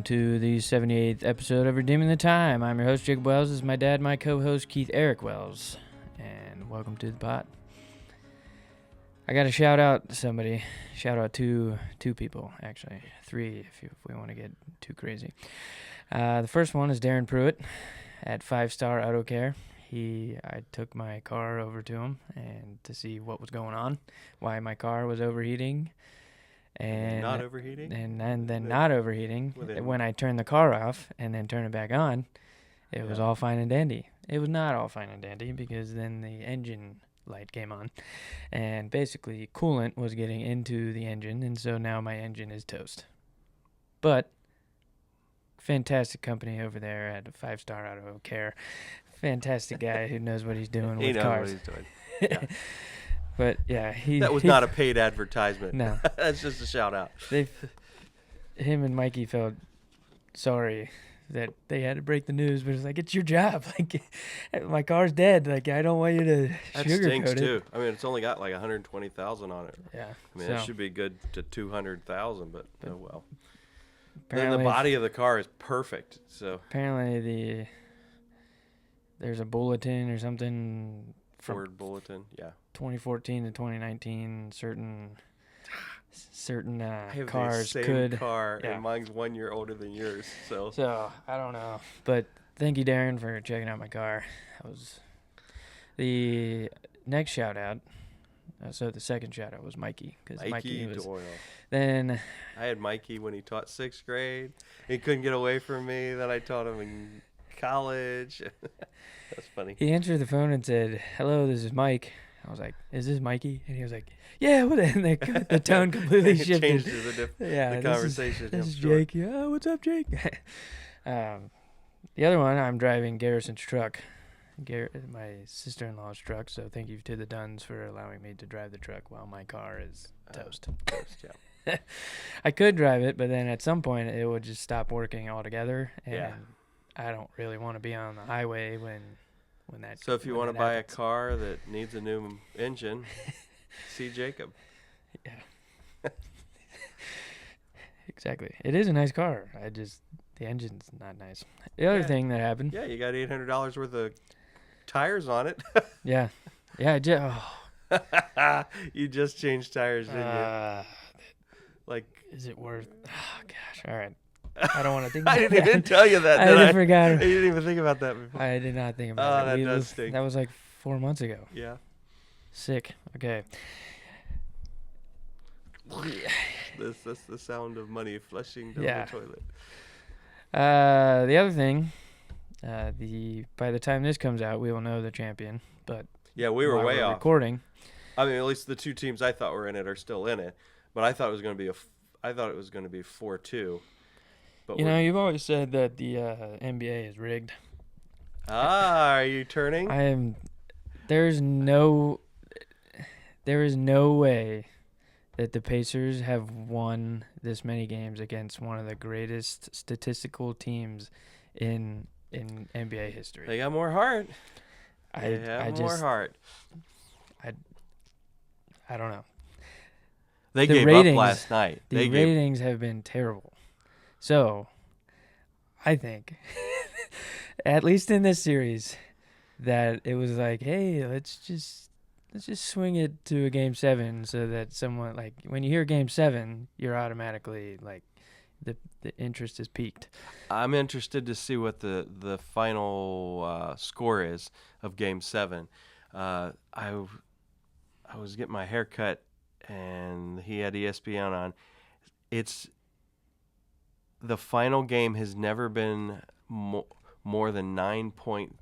to the 78th episode of Redeeming the Time. I'm your host, Jacob Wells. This is my dad, my co-host, Keith Eric Wells. And welcome to the pod. I got to shout out somebody. Shout out to two people, actually. Three, if we want to get too crazy. The first one is Darren Pruitt at 5 Star Auto Care. I took my car over to him and to see what was going on, why my car was overheating. And not overheating? And then not overheating. When I turned the car off and then turned it back on, it was all fine and dandy. It was not all fine and dandy because then the engine light came on. And basically coolant was getting into the engine, and so now my engine is toast. But fantastic company over there at 5 Star Auto Care. Fantastic guy who knows what he's doing with cars. He knows what he's doing. Yeah. But yeah, that was not a paid advertisement. No. That's just a shout out. Him and Mikey felt sorry that they had to break the news, but it's like, it's your job. Like, my car's dead. Like, I don't want you to that sugarcoat stinks it. Too. I mean, it's only got like 120,000 on it. Yeah. I mean, it should be good to 200,000, but oh well. Then the body of the car is perfect. So apparently there's a bulletin or something. Ford bulletin, yeah. 2014 to 2019, certain I have cars the same could car, and mine's 1 year older than yours. So I don't know, but thank you, Darren, for checking out my car. That was the next shout out. So the second shout out was Mikey, because Mikey was. Doyle. Then I had Mikey when he taught 6th grade. He couldn't get away from me. Then I taught him in college. That's funny. He answered the phone and said, "Hello, this is Mike." I was like, "Is this Mikey?" And he was like, "Yeah." What? And the tone completely shifted. Changed the conversation. This is Jake. Yeah, what's up, Jake? The other one, I'm driving Garrison's truck, my sister-in-law's truck. So thank you to the Dunns for allowing me to drive the truck while my car is toast. Yeah. I could drive it, but then at some point it would just stop working altogether, and I don't really want to be on the highway when that. So if you want to buy a car that needs a new engine, see Jacob. Yeah. Exactly. It is a nice car. The engine's not nice. The other thing that happened. Yeah, you got $800 worth of tires on it. Yeah. Yeah. You just changed tires, didn't you? Like, is it worth? Oh gosh. All right. I don't want to think I about didn't even tell you that, did I? Forgot. You didn't even think about that before. I did not think about that. That does stink. That was like 4 months ago. Yeah. Sick. Okay. That's the sound of money flushing down the toilet. The other thing, by the time this comes out, we will know the champion. But yeah, we were way off. Recording. I mean, at least the two teams I thought were in it are still in it. But I thought it was going to be 4-2. But you've always said that the NBA is rigged. Are you turning? I am. There is no way that the Pacers have won this many games against one of the greatest statistical teams in NBA history. They got more heart. More heart. I don't know. They gave up last night. The ratings have been terrible. So, I think, at least in this series, that it was like, hey, let's just swing it to a Game 7 so that someone, like, when you hear Game 7, you're automatically, like, the interest is peaked. I'm interested to see what the final score is of Game 7. I was getting my hair cut, and he had ESPN on. The final game has never been more than 9 point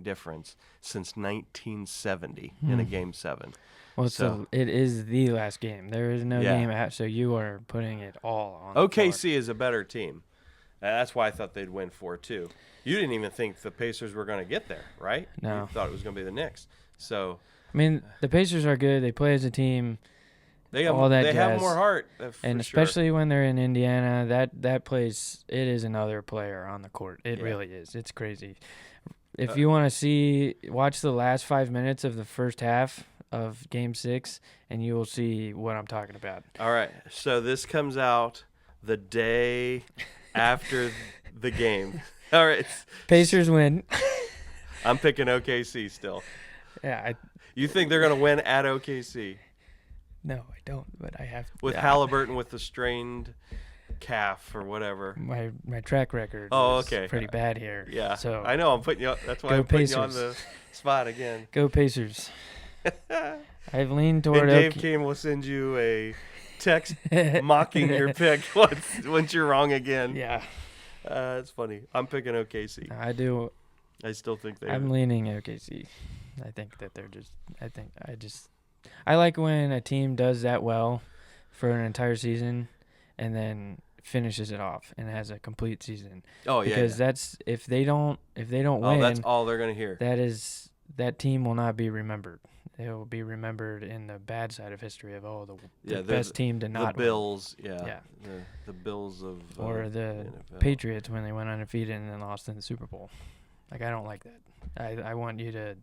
difference since 1970 in a Game 7. Well, so it is the last game. There is no game out, so you are putting it all on. OKC is a better team. That's why I thought they'd win 4-2. You didn't even think the Pacers were going to get there, right? No. You thought it was going to be the Knicks. So, I mean, the Pacers are good. They play as a team. They have more heart, and especially when they're in Indiana, that place, it is another player on the court. It really is. It's crazy. If you want to watch the last 5 minutes of the first half of Game 6, and you will see what I'm talking about. All right. So this comes out the day after the game. All right. Pacers win. I'm picking OKC still. Yeah, You think they're going to win at OKC? no, I don't, but I have With Halliburton with the strained calf or whatever. My track record Oh, is okay. pretty bad here. Yeah. So I know. I'm putting you. That's why Go I'm putting you on Pacers. the spot again. Go Pacers. I've leaned toward And Dave Kim will send you a text mocking your pick once you're wrong again. Yeah, It's funny. I'm picking OKC. I do. I still think I'm leaning OKC. I think that I like when a team does that well for an entire season and then finishes it off and has a complete season. Oh yeah. Because that's if they don't win, that's all they're gonna hear. That team will not be remembered. It will be remembered in the bad side of history of the best team to not the Bills. win. Yeah. The Bills of or the NFL. Patriots when they went undefeated and then lost in the Super Bowl. Like I don't like that. I want you to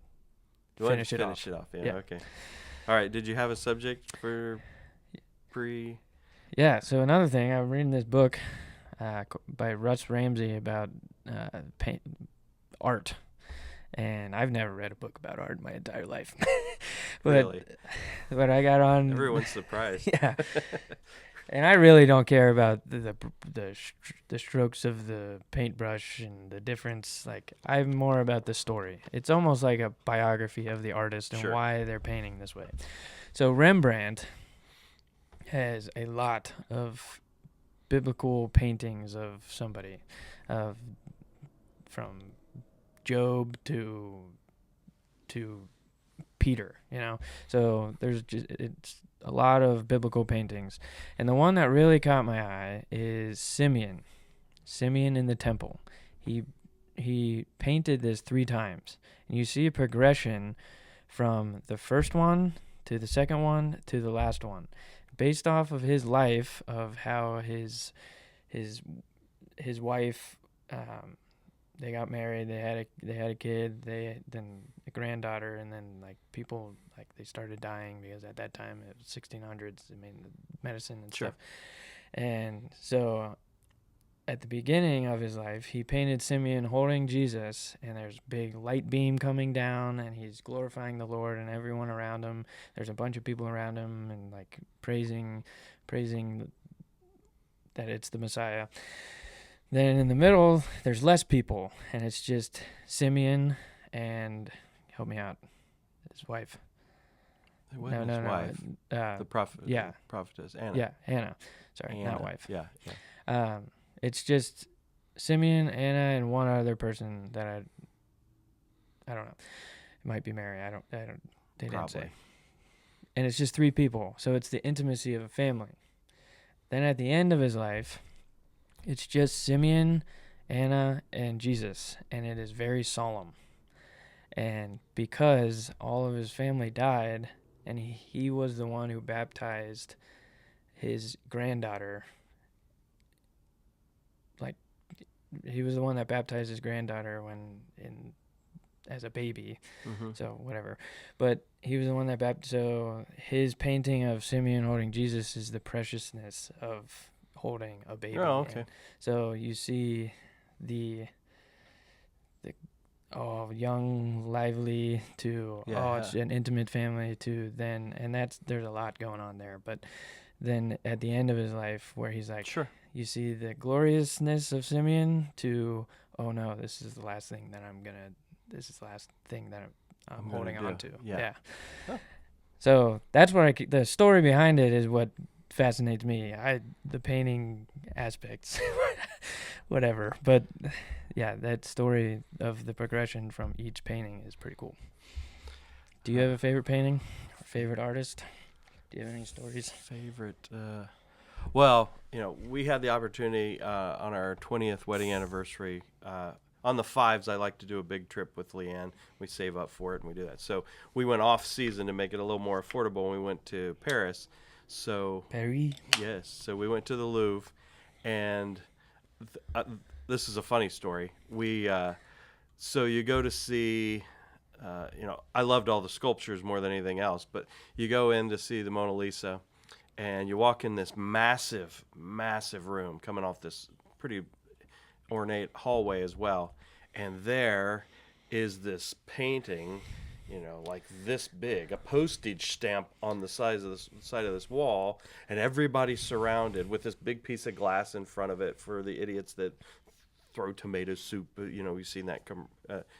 finish it off. Yeah. Okay. All right. Did you have a subject for pre? Yeah. So another thing, I'm reading this book by Russ Ramsey about art, and I've never read a book about art in my entire life. Really? But I got on. Everyone's surprised. Yeah. And I really don't care about the strokes of the paintbrush and the difference. Like I'm more about the story. It's almost like a biography of the artist and Sure. why they're painting this way. So Rembrandt has a lot of biblical paintings of somebody, from Job to Peter. So it's a lot of biblical paintings. And the one that really caught my eye is Simeon in the temple. He painted this 3 times. And you see a progression from the first one to the second one to the last one. Based off of his life, of how his wife, they got married, they had a kid, then a granddaughter, and then like people like they started dying because at that time it was 1600s. I mean, medicine and Sure. stuff. And so at the beginning of his life, he painted Simeon holding Jesus, and there's a big light beam coming down, and he's glorifying the Lord, and everyone around him. There's a bunch of people around him, and like praising that it's the Messiah. Then in the middle, there's less people, and it's just Simeon and, help me out, his wife. It wasn't his wife. The prophet. Yeah. The prophetess Anna. Yeah, Hannah. Sorry, Anna. not wife. Yeah. It's just Simeon, Anna, and one other person that I don't know. It might be Mary. I don't. They didn't Probably. say. And it's just 3 people, so it's the intimacy of a family. Then at the end of his life, it's just Simeon, Anna, and Jesus, and it is very solemn. And because all of his family died, and he was the one who baptized his granddaughter, like he was the one that baptized his granddaughter as a baby. Mm-hmm. So whatever, but he was the one that so his painting of Simeon holding Jesus is the preciousness of holding a baby. Oh, okay. And so you see the young, lively to it's an intimate family to then, and there's a lot going on there. But then at the end of his life, where he's like, Sure. You see the gloriousness of Simeon to, oh no, this is the last thing that I'm holding on to. Yeah. Huh. So that's what the story behind it is what fascinates me. The painting aspects, whatever. But yeah, that story of the progression from each painting is pretty cool. Do you have a favorite painting or favorite artist? Do you have any stories? Favorite? Well, we had the opportunity on our 20th wedding anniversary. On the 5s, I like to do a big trip with Leanne. We save up for it, and we do that. So we went off season to make it a little more affordable, and we went to Paris. So Paris? Yes. So we went to the Louvre, and this is a funny story. So you go to see, I loved all the sculptures more than anything else, but you go in to see the Mona Lisa, and you walk in this massive, massive room coming off this pretty ornate hallway as well. And there is this painting, like this big, a postage stamp on the side of this wall, and everybody's surrounded with this big piece of glass in front of it for the idiots that throw tomato soup. We've seen that come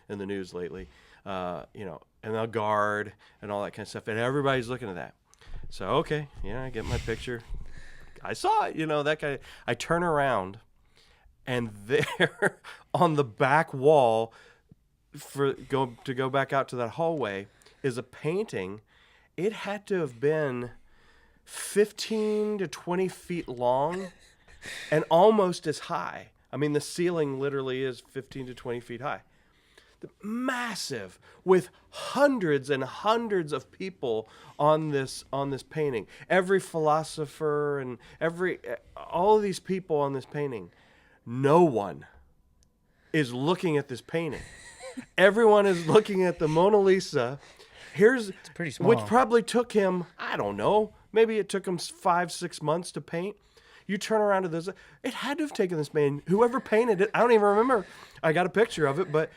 in the news lately. And a guard and all that kind of stuff, and everybody's looking at that. So okay, I get my picture. I saw it, that kind of. I turn around, and there on the back wall, to go back out to that hallway, is a painting. It had to have been 15 to 20 feet long, and almost as high. I mean, the ceiling literally is 15 to 20 feet high. Massive, with hundreds and hundreds of people on this painting. Every philosopher and all of these people on this painting. No one is looking at this painting. Everyone is looking at the Mona Lisa. It's pretty small. Which probably took him, I don't know, maybe it took him 5-6 months to paint. You turn around to this, it had to have taken this man, whoever painted it, I don't even remember. I got a picture of it, but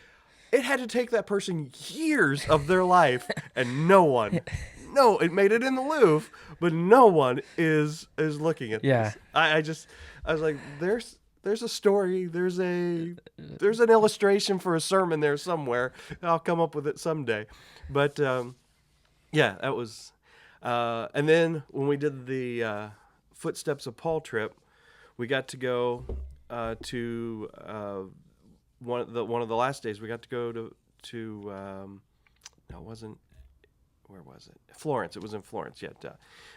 it had to take that person years of their life, and it made it in the Louvre, but no one is looking at this. I was like, there's a story, there's an illustration for a sermon there somewhere. I'll come up with it someday. But that was, and then when we did the Footsteps of Paul trip, we got to go to one of the last days. We got to go to no, it wasn't. Where was it? Florence. It was in Florence.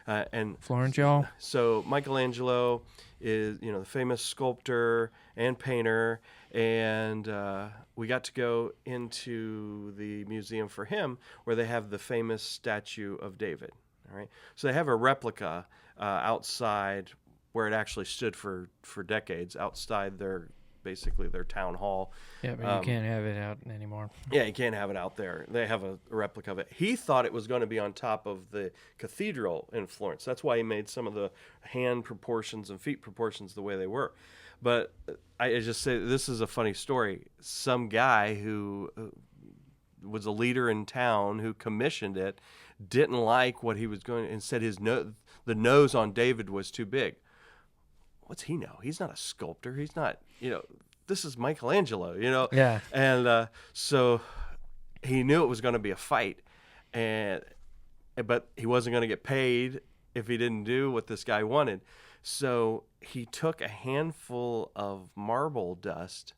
And Florence, y'all. So Michelangelo is the famous sculptor and painter, and we got to go into the museum for him, where they have the famous statue of David. All right. So they have a replica outside where it actually stood for decades, outside their town hall. Yeah, but you can't have it out anymore. Yeah, you can't have it out there. They have a replica of it. He thought it was going to be on top of the cathedral in Florence. That's why he made some of the hand proportions and feet proportions the way they were. But I just say, this is a funny story. Some guy who was a leader in town who commissioned it didn't like what he was going, and said the nose on David was too big. What's he know? He's not a sculptor. He's not, this is Michelangelo, Yeah. And so he knew it was going to be a fight, but he wasn't going to get paid if he didn't do what this guy wanted. So he took a handful of marble dust,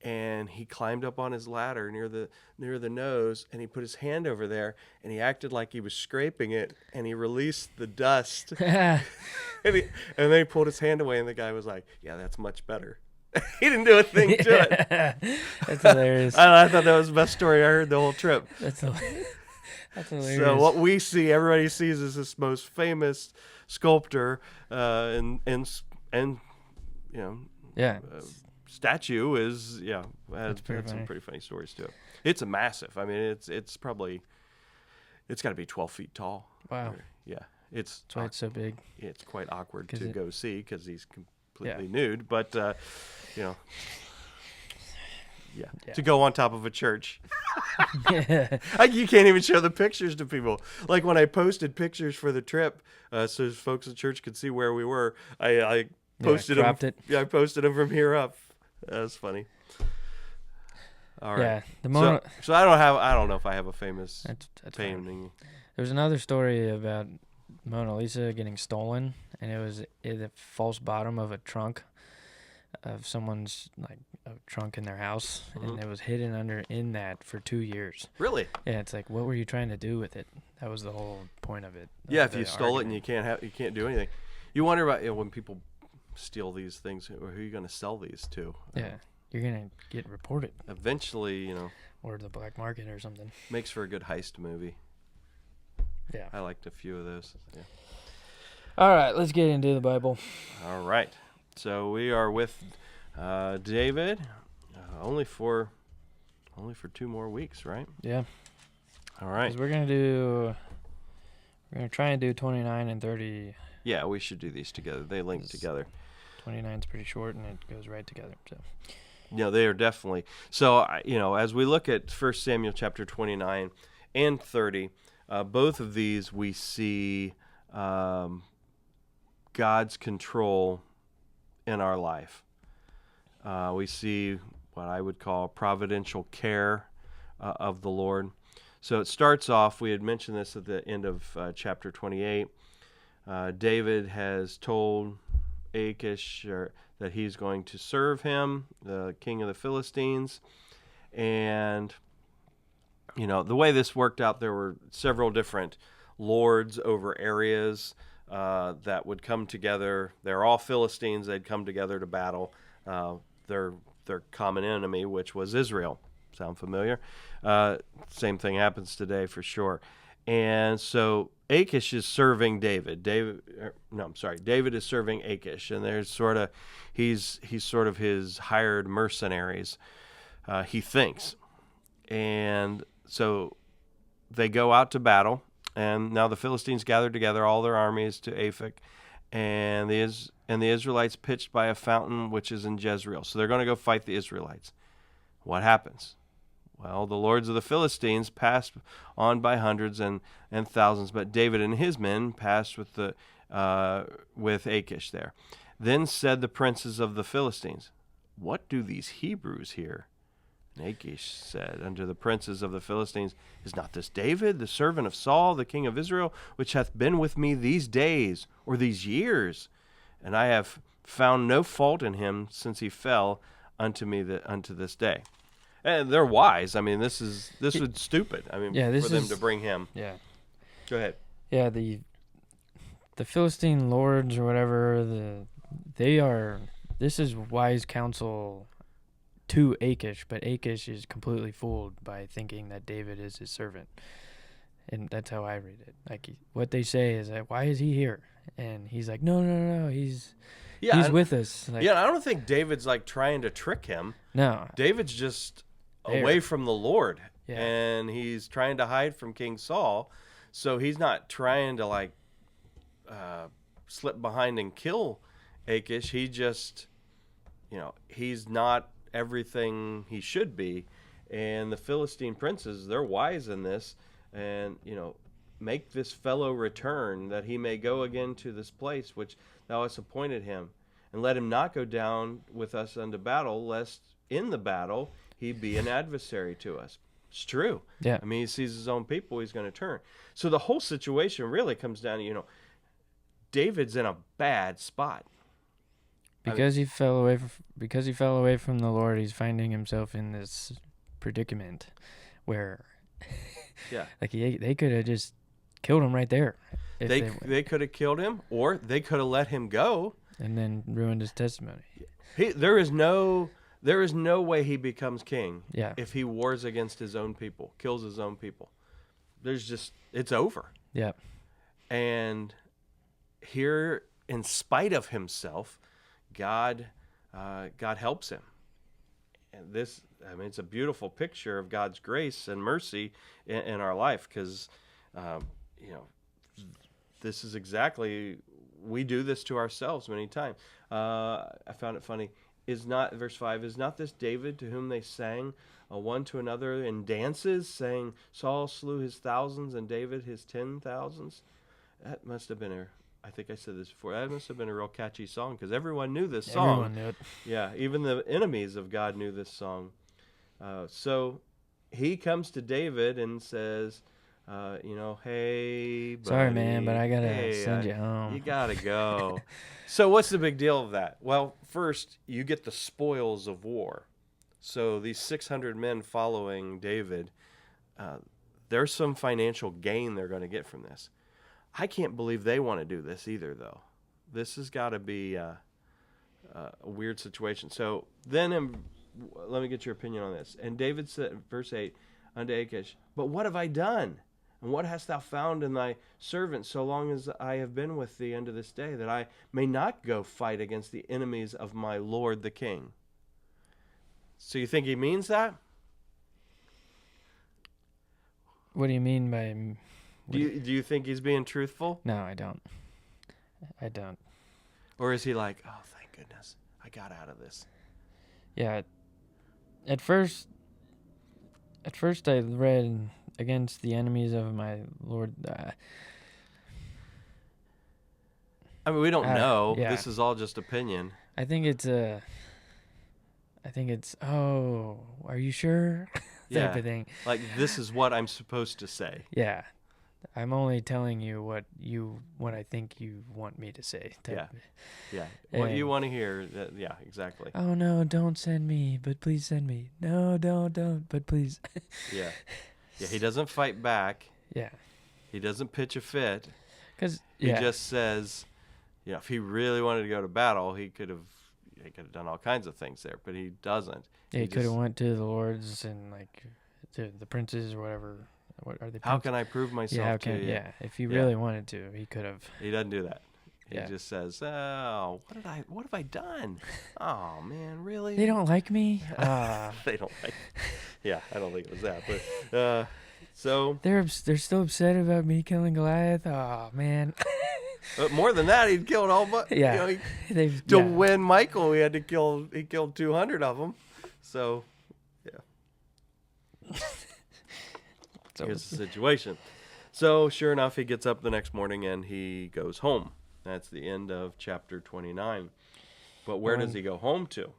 and he climbed up on his ladder near the nose, and he put his hand over there, and he acted like he was scraping it, and he released the dust. And then he pulled his hand away, and the guy was like, "Yeah, that's much better." He didn't do a thing to it. That's hilarious. I thought that was the best story I heard the whole trip. That's hilarious. So what everybody sees is this most famous sculptor, and statue is has some pretty funny stories too. It's a massive. I mean, it's probably, it's got to be 12 feet tall. Wow. Yeah. That's why it's so big. It's quite awkward to go see because he's completely nude, but to go on top of a church. You can't even show the pictures to people. Like when I posted pictures for the trip, so folks at church could see where we were, I posted them. Yeah, I posted them from here up. That was funny. All right. Yeah, so I don't know if I have a famous painting. There's another story about Mona Lisa getting stolen, and it was in the false bottom of a trunk of someone's, like, a trunk in their house, and it was hidden in that for 2 years. Really? Yeah, it's like, what were you trying to do with it? That was the whole point of it. Yeah, if you stole it and you can't do anything, you wonder about when people steal these things, who are you going to sell these to? Yeah, you're going to get reported. Eventually, or the black market or something. Makes for a good heist movie. Yeah. I liked a few of those. Yeah. All right, let's get into the Bible. All right. So we are with David only for 2 more weeks, right? Yeah. All right. 'Cause we're going to try and do 29 and 30. Yeah, we should do these together. They link together. 29's pretty short, and it goes right together. So They are definitely. So, as we look at 1 Samuel chapter 29 and 30, both of these we see God's control in our life. We see what I would call providential care of the Lord. So it starts off, we had mentioned this at the end of chapter 28. David has told Achish that he's going to serve him, the king of the Philistines. And, the way this worked out, there were several different lords over areas that would come together. They're all Philistines. They'd come together to battle their common enemy, which was Israel. Sound familiar? Same thing happens today for sure. And so Achish is serving David. David is serving Achish, and there's he's sort of his hired mercenaries. He thinks, and so they go out to battle. And now the Philistines gathered together all their armies to Aphek, and the Israelites pitched by a fountain which is in Jezreel. So they're going to go fight the Israelites. What happens? Well, the lords of the Philistines passed on by hundreds and thousands, but David and his men passed with Achish there. Then said the princes of the Philistines, "What do these Hebrews here?" And Achish said unto the princes of the Philistines, "Is not this David, the servant of Saul, the king of Israel, which hath been with me these days, or these years? And I have found no fault in him since he fell unto me unto this day." And they're wise. I mean, this was stupid. I mean, for them to bring him. Yeah. Go ahead. Yeah, the Philistine lords or whatever, this is wise counsel to Achish, but Achish is completely fooled by thinking that David is his servant. And that's how I read it. Like, what they say is that, why is he here? And he's like, no, he's with us. Like, I don't think David's like trying to trick him. No. David's just away from the Lord. Yeah. And he's trying to hide from King Saul. So he's not trying to slip behind and kill Achish. He just, he's not everything he should be. And the Philistine princes, they're wise in this. And, make this fellow return, that he may go again to this place which thou hast appointed him. And let him not go down with us unto battle, lest in the battle he be an adversary to us. It's true. Yeah. I mean, he sees his own people, he's going to turn. So the whole situation really comes down to, David's in a bad spot. Because he fell away from the Lord, he's finding himself in this predicament where they could have just killed him right there. They could have killed him, or they could have let him go and then ruined his testimony. There is no way he becomes king if he wars against his own people, kills his own people. It's over. Yeah. And here, in spite of himself, God helps him. And it's a beautiful picture of God's grace and mercy in our life, because, this is exactly, we do this to ourselves many times. I found it funny. Verse 5, is not this David to whom they sang one to another in dances, saying, Saul slew his thousands and David his 10,000s? That must have been I think I said this before, that must have been a real catchy song, because everyone knew this song. Everyone knew it. Yeah, even the enemies of God knew this song. So he comes to David and says, hey, buddy, sorry, man, but I got to send you home. You got to go. So what's the big deal of that? Well, first, you get the spoils of war. So these 600 men following David, there's some financial gain they're going to get from this. I can't believe they want to do this either, though. This has got to be a weird situation. So then, let me get your opinion on this. And David said, verse 8, unto Achish, but what have I done? And what hast thou found in thy servant so long as I have been with thee unto this day, that I may not go fight against the enemies of my lord the king? So you think he means that? What do you mean by... Do you think he's being truthful? No, I don't. Or is he like, oh, thank goodness, I got out of this? Yeah, At first I read against the enemies of my Lord. I mean, we don't know. Yeah. This is all just opinion. I think it's oh, are you sure? Type of thing. Like, this is what I'm supposed to say. Yeah. I'm only telling you what I think you want me to say. Yeah. What you want to hear. Yeah, exactly. Oh no, don't send me, but please send me. No, don't, but please. Yeah. He doesn't fight back. Yeah. He doesn't pitch a fit. He Yeah. just says, if he really wanted to go to battle, he could have done all kinds of things there, but he doesn't. He could have went to the lords and to the princes or whatever. What are they? How can I prove myself to you? Yeah, if he really wanted to, he could have. He doesn't do that. He just says, "Oh, what have I done? Oh man, really? They don't like me. They don't like." Yeah, I don't think it was that, but so they're still upset about me killing Goliath. Oh man. But more than that, he'd killed all but to win Michael, he killed 200 of them. So yeah. So here's the situation. So sure enough, he gets up the next morning and he goes home. That's the end of chapter 29. But where does he go home to?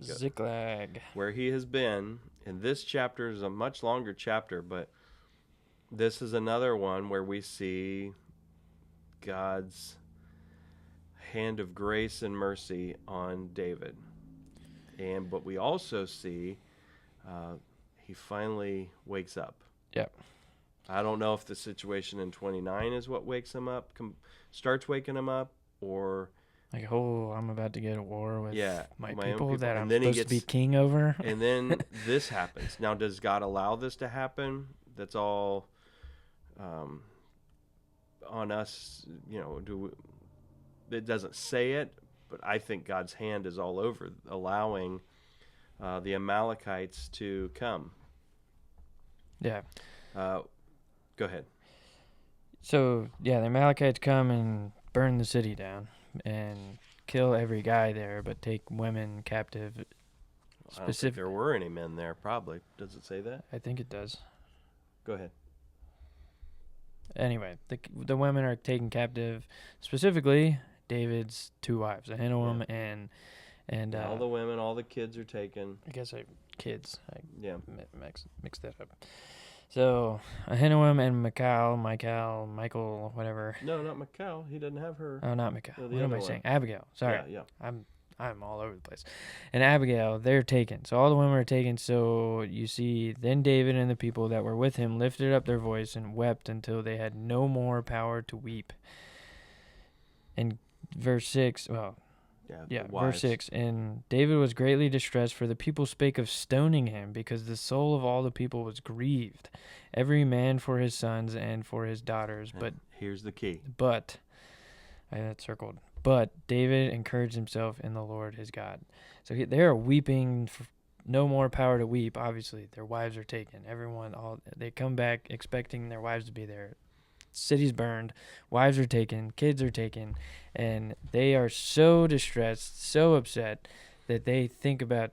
Ziklag. Where he has been. And this chapter is a much longer chapter, but this is another one where we see God's hand of grace and mercy on David. But we also see he finally wakes up. Yep. I don't know if the situation in 29 is what wakes him up, starts waking him up, or I'm about to get a war with my people people that I'm supposed to be king over. And then this happens. Now, does God allow this to happen? That's all on us. It doesn't say it, but I think God's hand is all over allowing the Amalekites to come. Yeah. Go ahead. So, the Amalekites come and burn the city down and kill every guy there, but take women captive. I don't think there were any men there, probably. Does it say that? I think it does. Go ahead. Anyway, the women are taken captive, specifically David's two wives, Ahinoam and all the women, all the kids are taken. I guess kids. Mixed that up. So Ahinoam and Michael, whatever. No, not Michal. He doesn't have her. Oh, not Michal. No, what am I saying? Abigail. Sorry. Yeah. I'm all over the place. And Abigail, they're taken. So all the women are taken. So you see, then David and the people that were with him lifted up their voice and wept until they had no more power to weep. And verse 6, verse 6. And David was greatly distressed, for the people spake of stoning him, because the soul of all the people was grieved, every man for his sons and for his daughters. And but here's the key. But I had that circled. But David encouraged himself in the Lord his God. So they are weeping for no more power to weep. Obviously, their wives are taken. They come back expecting their wives to be there. City's burned, wives are taken, kids are taken, and they are so distressed, so upset that they think about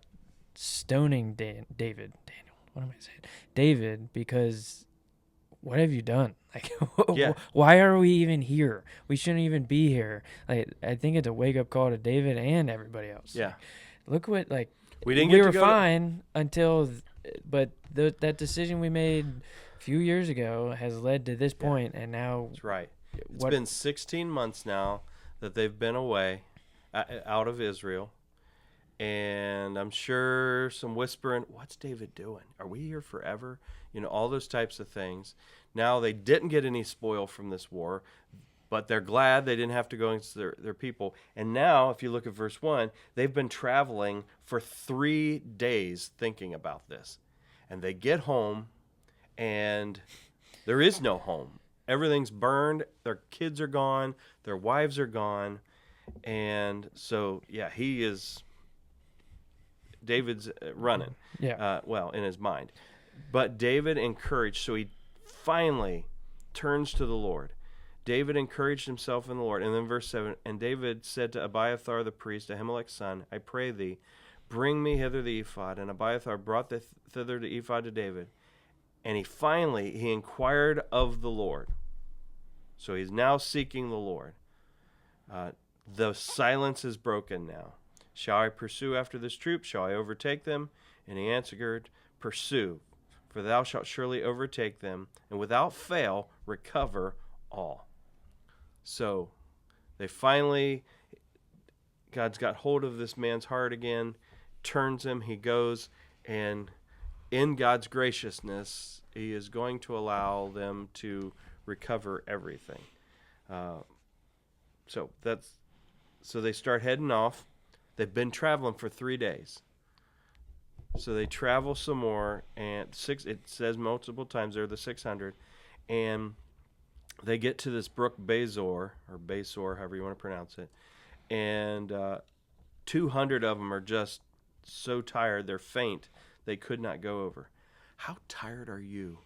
stoning David. What am I saying? David, because what have you done? Why are we even here? We shouldn't even be here. I think it's a wake up call to David and everybody else. Yeah. Look what we were fine until, but that decision we made a few years ago has led to this point, and now that's right. It's been 16 months now that they've been away out of Israel, and I'm sure some whispering, what's David doing? Are we here forever? All those types of things. Now they didn't get any spoil from this war, but they're glad they didn't have to go against their people. And now, if you look at verse 1, they've been traveling for 3 days thinking about this. And they get home, and there is no home. Everything's burned. Their kids are gone. Their wives are gone. And so, David's running. Yeah. In his mind. But David encouraged, so he finally turns to the Lord. David encouraged himself in the Lord. And then verse 7, and David said to Abiathar the priest, Ahimelech's son, I pray thee, Bring me hither the ephod. And Abiathar brought thither the ephod to David. And he inquired of the Lord. So he's now seeking the Lord. The silence is broken now. Shall I pursue after this troop? Shall I overtake them? And he answered, Pursue, for thou shalt surely overtake them, and without fail recover all. So they finally, God's got hold of this man's heart again, turns him, he goes, and in God's graciousness, he is going to allow them to recover everything. So they start heading off. They've been traveling for 3 days. So they travel some more, and it says multiple times they're the 600, and they get to this brook Bezor, or Besor, however you want to pronounce it, and 200 of them are just so tired, they're faint, they could not go over. How tired are you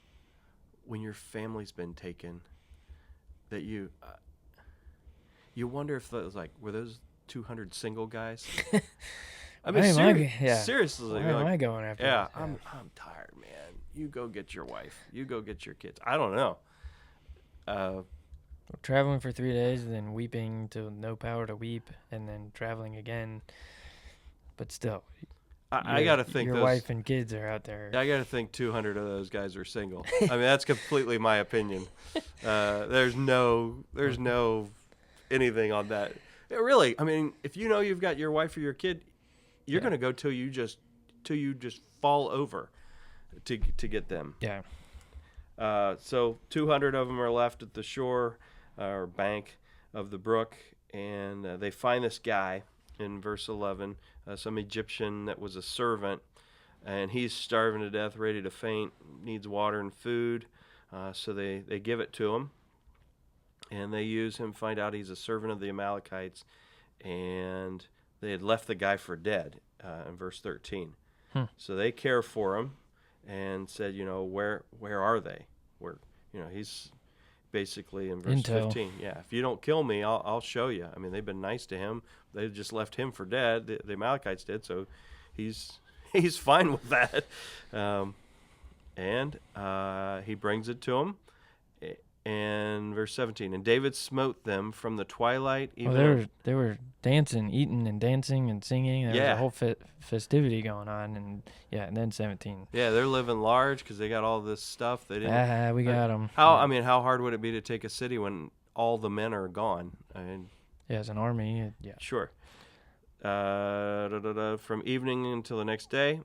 when your family's been taken that you wonder if those, were those 200 single guys? I mean, seriously. Why am I going after this? I'm tired, man. You go get your wife. You go get your kids. I don't know. Traveling for 3 days, and then weeping till no power to weep, and then traveling again. But still, I got to think your wife and kids are out there. I got to think 200 of those guys are single. I mean, that's completely my opinion. There's no anything on that. Really, I mean, if you know you've got your wife or your kid, you're going to go till you just fall over to get them. Yeah. So 200 of them are left at the shore or bank of the brook, and they find this guy in verse 11, some Egyptian that was a servant, and he's starving to death, ready to faint, needs water and food. So they give it to him, and they use him, find out he's a servant of the Amalekites, and they had left the guy for dead in verse 13. So they care for him and said, where are they? He's basically in verse 15. Yeah, if you don't kill me, I'll show you. I mean, they've been nice to him. They just left him for dead. The Amalekites did, so he's fine with that. And he brings it to him. And verse 17, and David smote them from the twilight. They were dancing, eating, and dancing and singing. There was a whole festivity going on, and then 17. Yeah, they're living large because they got all this stuff. They didn't. We got them. How hard would it be to take a city when all the men are gone? I mean, as an army, Sure. From evening until the next day,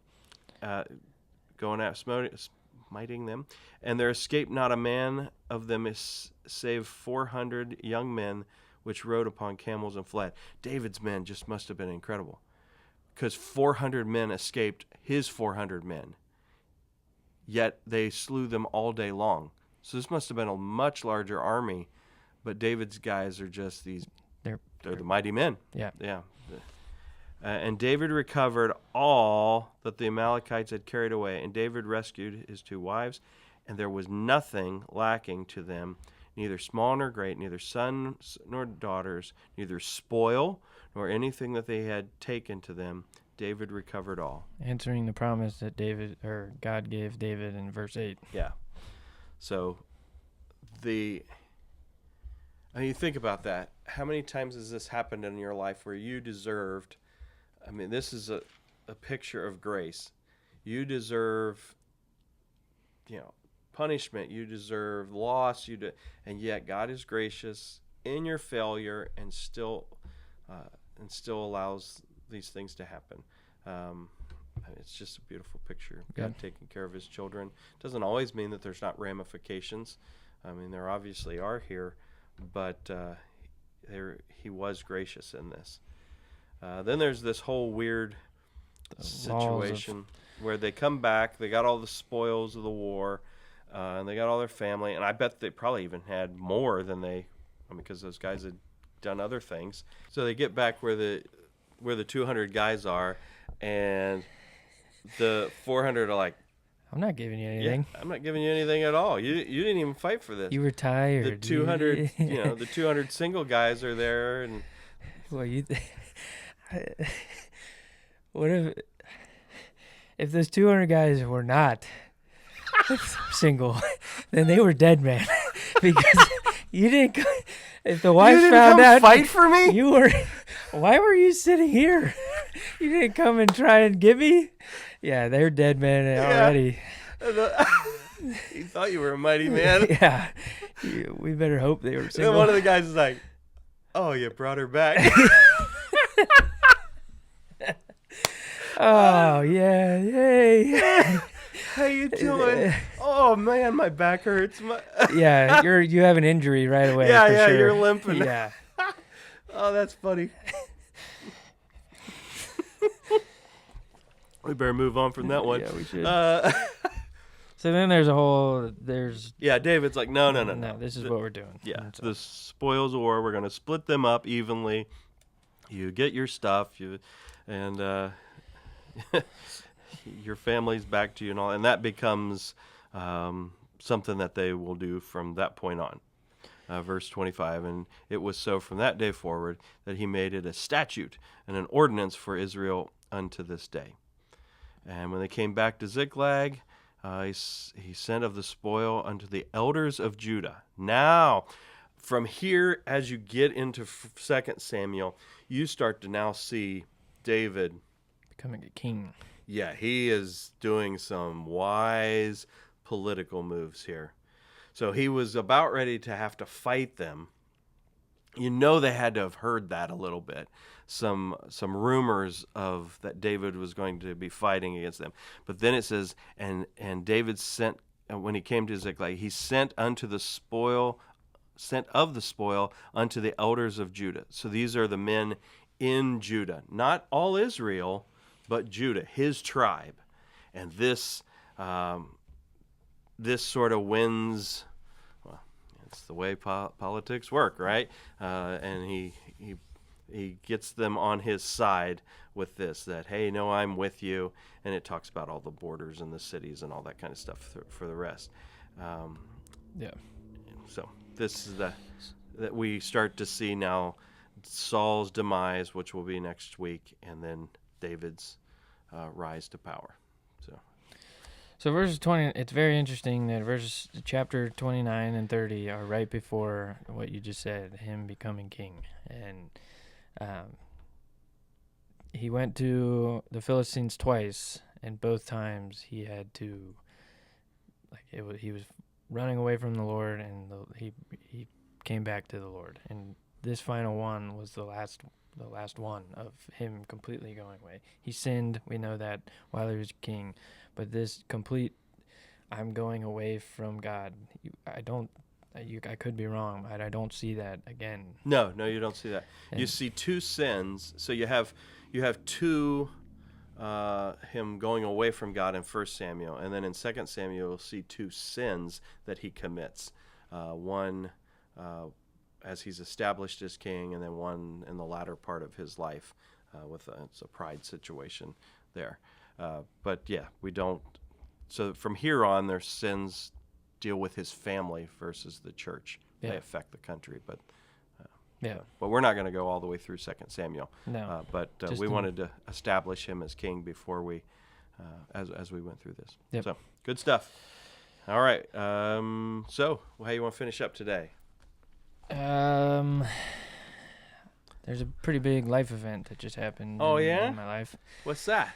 going out smiting them, and there escaped not a man of them save 400 young men which rode upon camels and fled. David's men just must have been incredible, because 400 men escaped his 400 men, yet they slew them all day long. So this must have been a much larger army, but David's guys are just these, they're the mighty men. Yeah. And David recovered all that the Amalekites had carried away, and David rescued his 2 wives, and there was nothing lacking to them, neither small nor great, neither sons nor daughters, neither spoil nor anything that they had taken to them. David recovered all. Answering the promise that God gave David in verse 8. Yeah. So you think about that. How many times has this happened in your life where you deserved... I mean, this is a picture of grace. You deserve, punishment. You deserve loss. And yet God is gracious in your failure and still allows these things to happen. It's just a beautiful picture of God taking care of His children. Doesn't always mean that there's not ramifications. I mean, there obviously are here, but He was gracious in this. Then there's this whole weird situation where they come back. They got all the spoils of the war, and they got all their family. And I bet they probably even had more than because those guys had done other things. So they get back where the 200 guys are, and the 400 are like, I'm not giving you anything. Yeah, I'm not giving you anything at all. You didn't even fight for this. You were tired. The 200, the 200 single guys are there, and What if those 200 guys were not single, then they were dead, man. Because you didn't. If the wife found out, fight for me. You were. Why were you sitting here? You didn't come and try and get me. Yeah, they're dead, man, already. He thought you were a mighty man. Yeah, we better hope they were single. And one of the guys is like, "Oh, you brought her back." Oh yeah, yay! How you doing? Oh man, my back hurts. Yeah, you have an injury right away. Yeah, for sure. You're limping. Yeah. Oh, that's funny. We better move on from that one. Yeah, we should. So then there's yeah, David's like, no. This is what we're doing. Yeah, the spoils of war. We're going to split them up evenly. You get your stuff, and your family's back to you and all, and that becomes something that they will do from that point on. Verse 25, and it was so from that day forward that he made it a statute and an ordinance for Israel unto this day. And when they came back to Ziklag, he sent of the spoil unto the elders of Judah. Now, from here, as you get into 2 Samuel, you start to now see David becoming a king. Yeah, he is doing some wise political moves here. So he was about ready to have to fight them. You know they had to have heard that a little bit. Some rumors of that David was going to be fighting against them. But then it says, and David sent, when he came to Ziklag, he sent of the spoil unto the elders of Judah. So these are the men in Judah, not all Israel, but Judah, his tribe. And this sort of wins. Well, it's the way politics work, right? And he gets them on his side with this, that, hey, no, I'm with you. And it talks about all the borders and the cities and all that kind of stuff for the rest. Yeah. So this is that we start to see now Saul's demise, which will be next week, and then David's rise to power. So verses 20, it's very interesting that verses chapter 29 and 30 are right before what you just said, him becoming king. And he went to the Philistines twice, and both times he had to, he was running away from the Lord, and he came back to the Lord. And this final one was the last one of him completely going away. He sinned, we know that, while he was king, but this complete, I'm going away from God. I could be wrong, but I don't see that again. No, you don't see that. You see two sins. So you have two, him going away from God in 1 Samuel, and then in 2 Samuel you'll see two sins that he commits. One as he's established as king, and then one in the latter part of his life it's a pride situation there. But yeah, we don't. So from here on, their sins deal with his family versus the church. Yeah. They affect the country, but but we're not going to go all the way through 2 Samuel. No. But we wanted to establish him as king before we, as we went through this. Yep. So good stuff. All right. So how you want to finish up today? There's a pretty big life event that just happened in my life. What's that?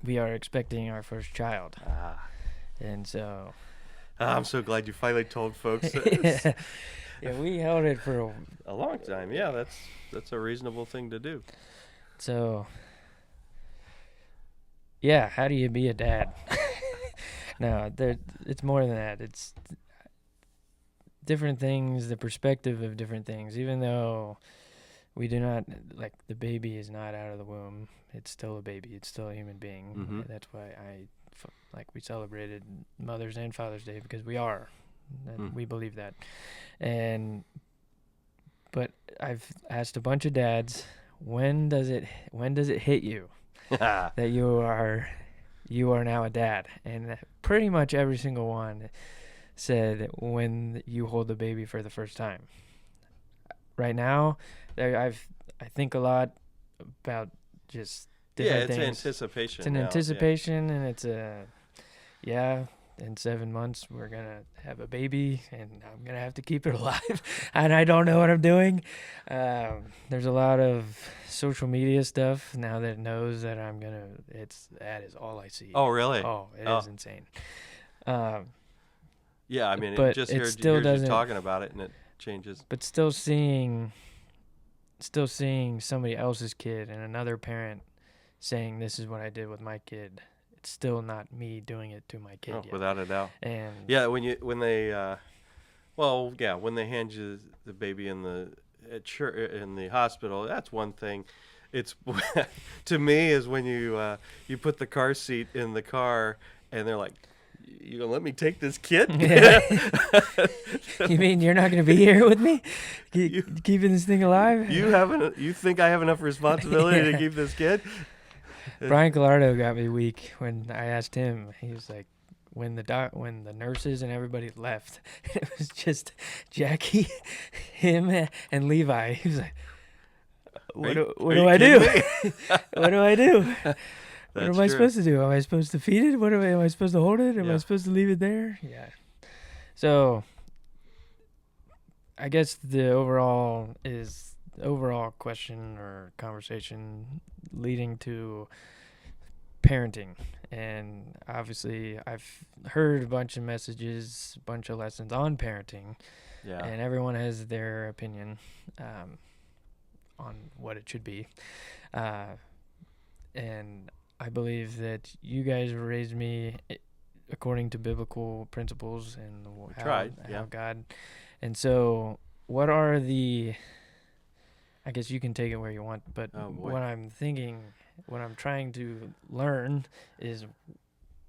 We are expecting our first child. And so... I'm so glad you finally told folks. Yeah, we held it for a long time. Yeah, that's a reasonable thing to do. So, yeah, how do you be a dad? No, it's more than that. It's different things, the perspective of different things. Even though we do not, the baby is not out of the womb, it's still a baby. It's still a human being. Mm-hmm. That's why we celebrated Mother's and Father's Day, because we are. We believe that. But I've asked a bunch of dads, when does it hit you that you are now a dad? And pretty much every single one said when you hold the baby for the first time. Right now, I think a lot about just different it's things. anticipation. It's an now. anticipation, and it's in 7 months we're gonna have a baby, and I'm gonna have to keep it alive, and I don't know what I'm doing. There's a lot of social media stuff now that knows that that is all I see. Oh, really? Oh, it Oh. is insane. Um, Yeah, I mean, but it just it hears still you doesn't. talking about it, and it changes. But still seeing somebody else's kid and another parent saying this is what I did with my kid. It's still not me doing it to my kid yet. Without a doubt. And when they hand you the baby in the hospital, that's one thing. It's to me is when you put the car seat in the car and they're like, "You gonna let me take this kid?" Yeah. You mean you're not gonna be here with me, keeping this thing alive? You think I have enough responsibility Yeah. to keep this kid? Brian Gallardo got me weak when I asked him. He was like, when the nurses and everybody left, it was just Jackie, him, and Levi. He was like, what do I do? What do I do? What am I supposed to do? Am I supposed to feed it? Am I supposed to hold it? Am I supposed to leave it there? Yeah. So I guess the overall question or conversation leading to parenting. And obviously I've heard a bunch of messages, a bunch of lessons on parenting. Yeah. And everyone has their opinion on what it should be. And I believe that you guys raised me according to biblical principles and how God. And so what are I guess you can take it where you want, but what I'm trying to learn is,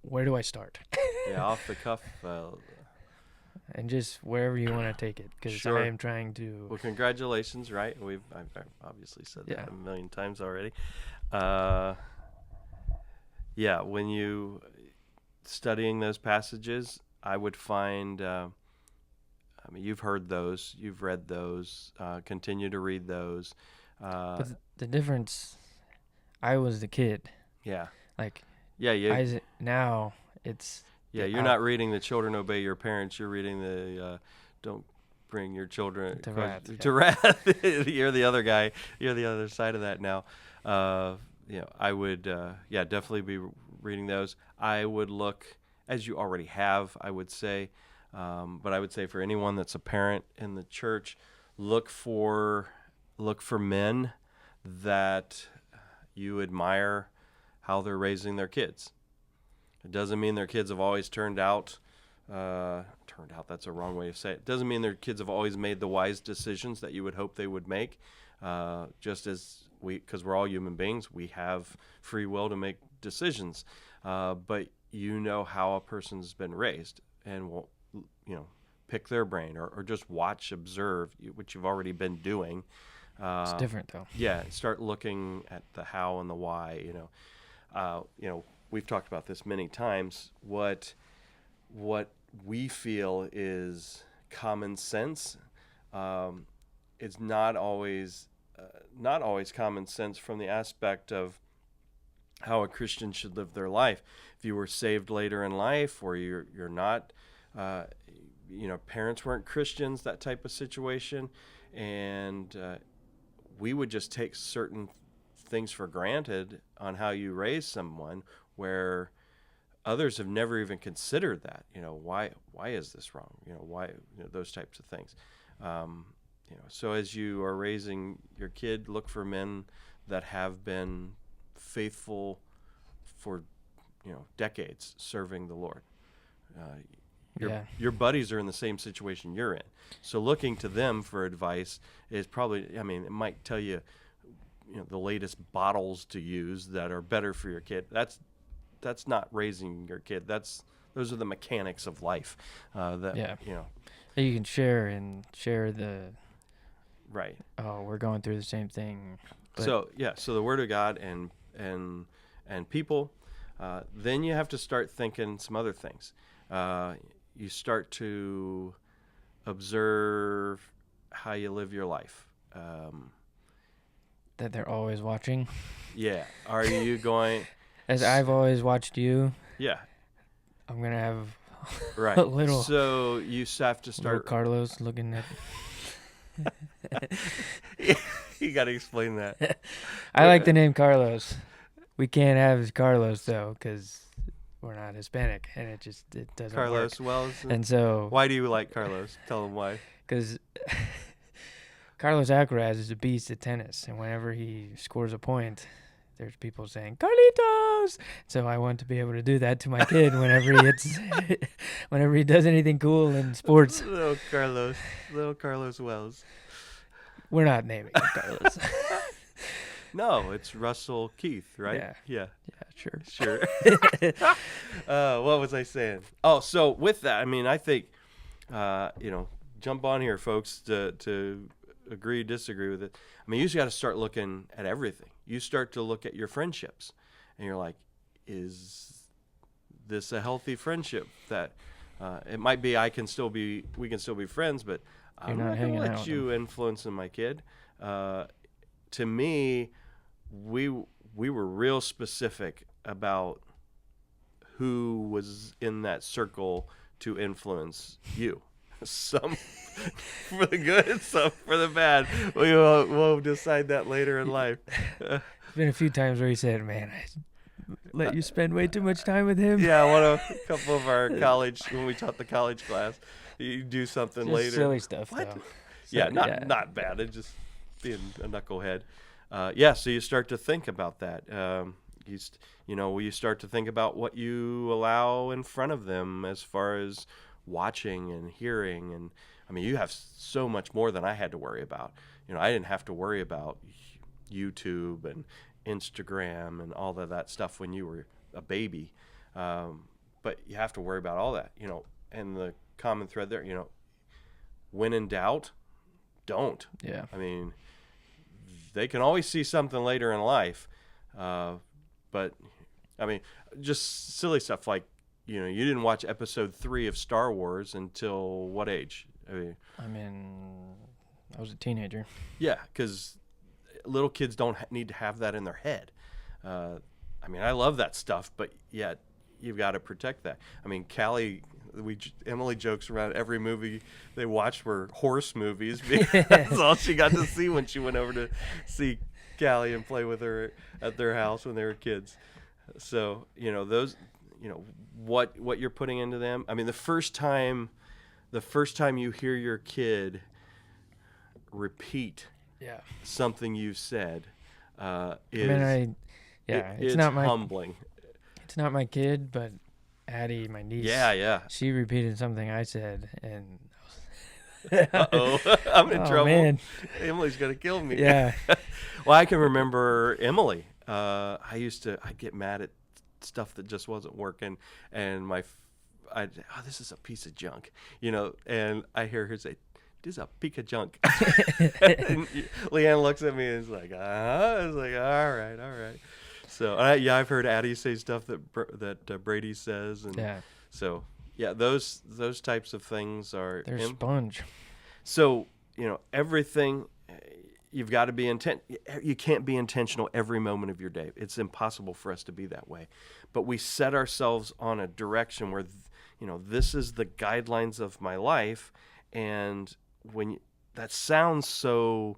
where do I start? Yeah, off the cuff. And just wherever you want to take it, because I am trying to. Well, congratulations, right? I've obviously said that a million times already. When you studying those passages, I would find. You've heard those, you've read those. Continue to read those. But the difference, I was the kid. Yeah. Like. Yeah. Now it's. Yeah, you're not reading the children obey your parents. You're reading the don't bring your children to wrath. You're the other guy. You're the other side of that now. I would definitely be reading those. I would look, as you already have, I would say, but I would say for anyone that's a parent in the church, look for men that you admire how they're raising their kids. It doesn't mean their kids have always turned out, that's a wrong way to say it. It doesn't mean their kids have always made the wise decisions that you would hope they would make. Just as because we're all human beings, we have free will to make decisions. But you know how a person's been raised, and will, pick their brain or just observe, which you've already been doing. It's different though. Yeah, start looking at the how and the why. We've talked about this many times. What we feel is common sense is not always common sense from the aspect of how a Christian should live their life. If you were saved later in life, or you're not, parents weren't Christians, that type of situation, and we would just take certain things for granted on how you raise someone, where others have never even considered that. Why is this wrong? Why, those types of things. So as you are raising your kid, look for men that have been faithful for, decades serving the Lord. Your buddies are in the same situation you're in. So looking to them for advice is probably, it might tell you, the latest bottles to use that are better for your kid. That's not raising your kid. Those are the mechanics of life. That you can share the. Right. Oh, we're going through the same thing. So the Word of God and people. Then you have to start thinking some other things. You start to observe how you live your life. that they're always watching. Yeah. Are you going? As I've always watched you, Yeah. I'm gonna have Right. a little. So you have to Little start. Carlos looking at. You got to explain that. I like the name Carlos. We can't have Carlos though, because we're not Hispanic, and it doesn't Carlos work. Wells. And so, Why do you like Carlos? Tell him why. because Carlos Alcaraz is a beast at tennis, and whenever he scores a point, there's people saying Carlitos. So I want to be able to do that to my kid whenever whenever he does anything cool in sports. Little Carlos Wells. We're not naming him Carlos. No, it's Russell Keith, right? Yeah. Yeah. Sure. What was I saying? Oh, so with that, I mean, I think, jump on here, folks, to agree, disagree with it. I mean, you just got to start looking at everything. You start to look at your friendships, and you're like, is this a healthy friendship? That it might be. We can still be friends, but I'm not going to let you influence my kid. To me, we were real specific about who was in that circle to influence you. Some for the good, some for the bad. We'll decide that later in life. There's been a few times where he said, "Man, I let you spend way too much time with him." Yeah, a couple of our college, when we taught the college class, you do something just later. Silly stuff, what? though. Yeah, not bad. It's just being a knucklehead. So you start to think about that. You start to think about what you allow in front of them as far as watching and hearing. And I mean, you have so much more than I had to worry about. I didn't have to worry about YouTube and Instagram and all of that stuff when you were a baby. But you have to worry about all that, and the common thread there, when in doubt, don't. Yeah. I mean, they can always see something later in life. But I mean, just silly stuff like, you didn't watch episode 3 of Star Wars until what age? I was a teenager. Yeah, because little kids don't need to have that in their head. I love that stuff, but yet you've got to protect that. I mean, Emily jokes around every movie they watched were horse movies. That's all she got to see when she went over to see Callie and play with her at their house when they were kids. So, those, what you're putting into them. I mean, the first time you hear your kid repeat something you've said, it's not humbling. It's not my kid, but Addie, my niece. Yeah. She repeated something I said, and I'm in trouble. Man. Emily's gonna kill me. Yeah. Well, I can remember Emily. I'd get mad at stuff that just wasn't working, and this is a piece of junk, and I hear her say, "This is a piece of junk." And Leanne looks at me and is like, I was like, all right. So I've heard Addie say stuff that Brady says, and so those types of things are they're sponge. So everything. You've got to be you can't be intentional every moment of your day. It's impossible for us to be that way. But we set ourselves on a direction where, this is the guidelines of my life. And that sounds so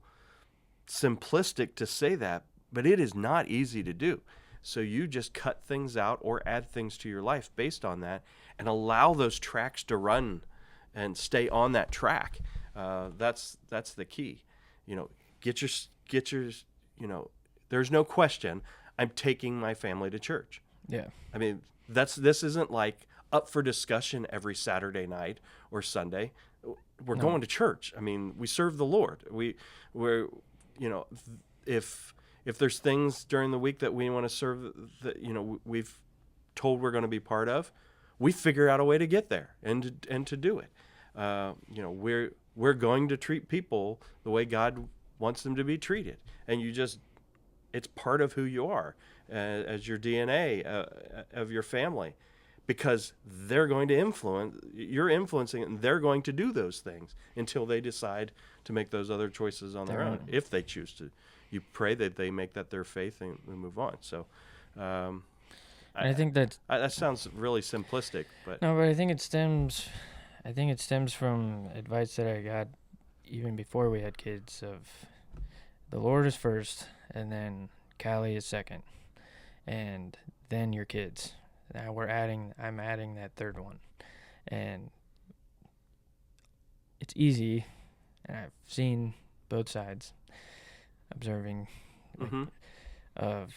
simplistic to say that, but it is not easy to do. So you just cut things out or add things to your life based on that and allow those tracks to run and stay on that track. That's the key. Get your, there's no question I'm taking my family to church. Yeah. I mean, this isn't like up for discussion every Saturday night or Sunday. We're going to church. I mean, we serve the Lord. We're if there's things during the week that we want to serve that, we've told we're going to be part of, we figure out a way to get there and to do it. We're going to treat people the way God wants them to be treated, and it's part of who you are as your DNA of your family, because they're going to you're influencing it, and they're going to do those things until they decide to make those other choices on their own, if they choose to you pray that they make that their faith and move on. So, I think that sounds really simplistic, but no, but I think it stems from advice that I got even before we had kids of the Lord is first, and then Callie is second, and then your kids. Now I'm adding that third one, and it's easy, and I've seen both sides, observing of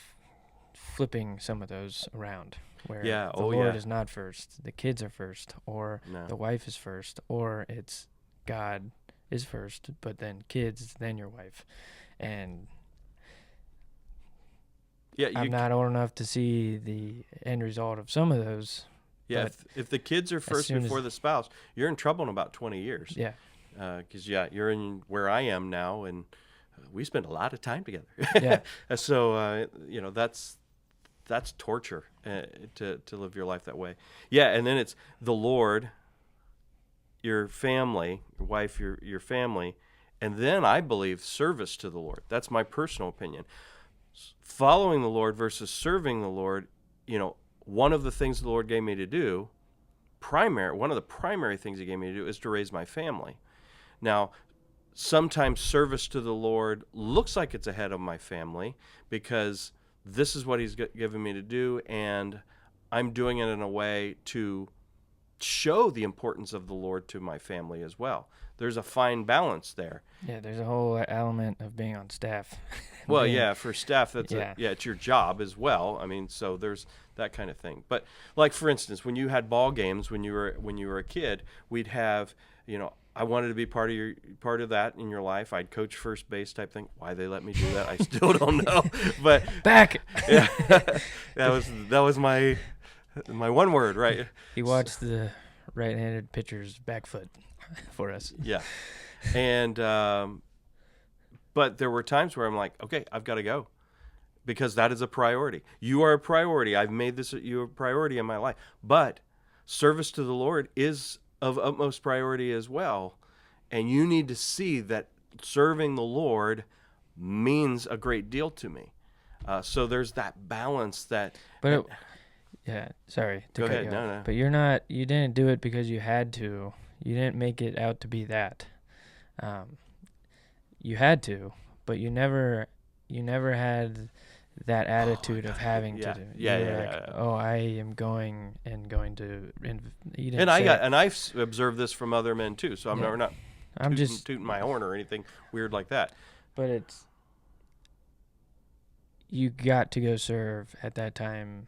flipping some of those around, where the Lord is not first, the kids are first, or the wife is first, or it's God is first, but then kids, then your wife. And I'm not old enough to see the end result of some of those. Yeah, if the kids are first before the spouse, you're in trouble in about 20 years. Yeah. Because, you're in where I am now, and we spend a lot of time together. Yeah. So, that's torture to live your life that way. Yeah, and then it's the Lord, your family, your wife, your family, and then I believe service to the Lord. That's my personal opinion. Following the Lord versus serving the Lord, one of the things the Lord gave me to do, one of the primary things he gave me to do is to raise my family. Now, sometimes service to the Lord looks like it's ahead of my family because this is what he's given me to do, and I'm doing it in a way to show the importance of the Lord to my family as well. There's a fine balance there. Yeah, there's a whole element of being on staff. Well, for staff, it's your job as well. I mean, so there's that kind of thing. But like, for instance, when you had ball games when you were a kid, we'd have, I wanted to be part of that in your life. I'd coach first base type thing. Why they let me do that, I still don't know. But back. Yeah, that was my one word, right? He watched the right-handed pitcher's back foot for us. Yeah, and but there were times where I'm like, okay, I've got to go because that is a priority. You are a priority. I've made this you a priority in my life. But service to the Lord is of utmost priority as well, and you need to see that serving the Lord means a great deal to me. So there's that balance that. But sorry to go cut ahead. you off. No. But you didn't do it because you had to. You didn't make it out to be that. You had to, but you never had that attitude of having to do. Yeah. Oh, I am going to. You didn't. And I've observed this from other men too. So I'm not tooting my horn or anything weird like that. But you got to go serve at that time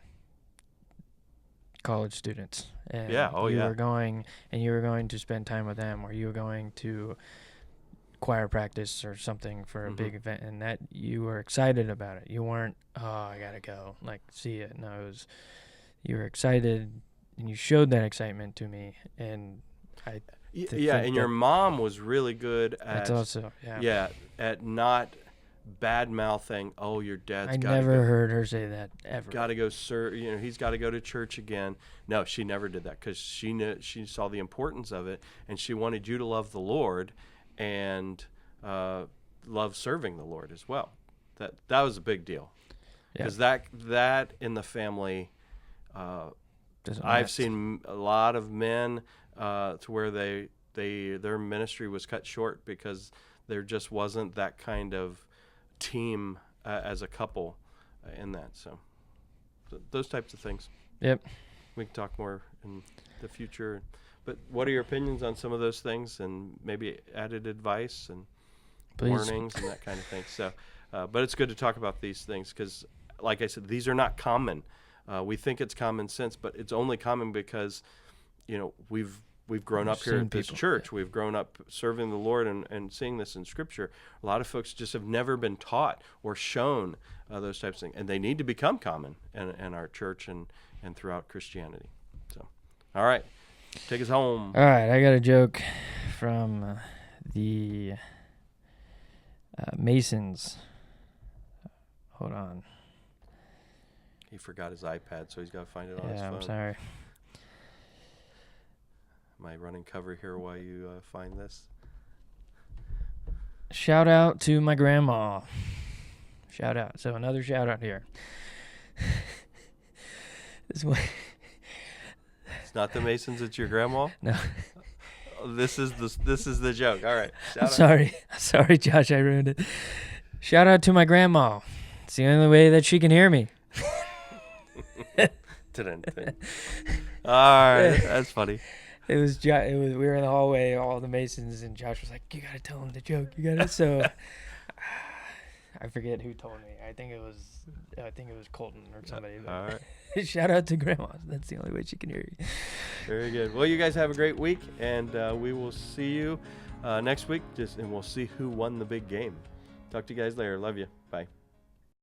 college students. And you were going to spend time with them, or you were going to choir practice or something for a big event, and that you were excited about it. You weren't, I gotta go, like, see it. No, you were excited, and you showed that excitement to me, and I and your mom was really good at at not bad mouthing. Oh, your dad's got to go. I never heard her say that ever. Got to go, sir. He's got to go to church again. No, she never did that because she saw the importance of it, and she wanted you to love the Lord and love serving the Lord as well. That was a big deal because that in the family, I've seen a lot of men to where their ministry was cut short because there just wasn't that kind of team as a couple in that. So those types of things. Yep. We can talk more in the future. But what are your opinions on some of those things, and maybe added advice and warnings and that kind of thing? So, but it's good to talk about these things because, like I said, these are not common. We think it's common sense, but it's only common because, we've grown up here at this church. We've grown up serving the Lord and seeing this in Scripture. A lot of folks just have never been taught or shown those types of things, and they need to become common in our church and throughout Christianity. So, all right. Take us home. All right, I got a joke from the Masons. Hold on. He forgot his iPad, so he's got to find it on his phone. Yeah, I'm sorry. Am I running cover here while you find this? Shout out to my grandma. Shout out. So another shout out here. This one. It's not the Masons, it's your grandma? No. This is the joke. All right. I'm sorry, Josh. I ruined it. Shout out to my grandma. It's the only way that she can hear me. All right. That's funny. It was we were in the hallway, all the Masons, and Josh was like, "You gotta tell him the joke. You gotta." So I forget who told me. I think it was Colton or somebody. All right. Shout out to grandma. That's the only way she can hear you. Very good. Well, you guys have a great week, and we will see you next week. And we'll see who won the big game. Talk to you guys later. Love you. Bye.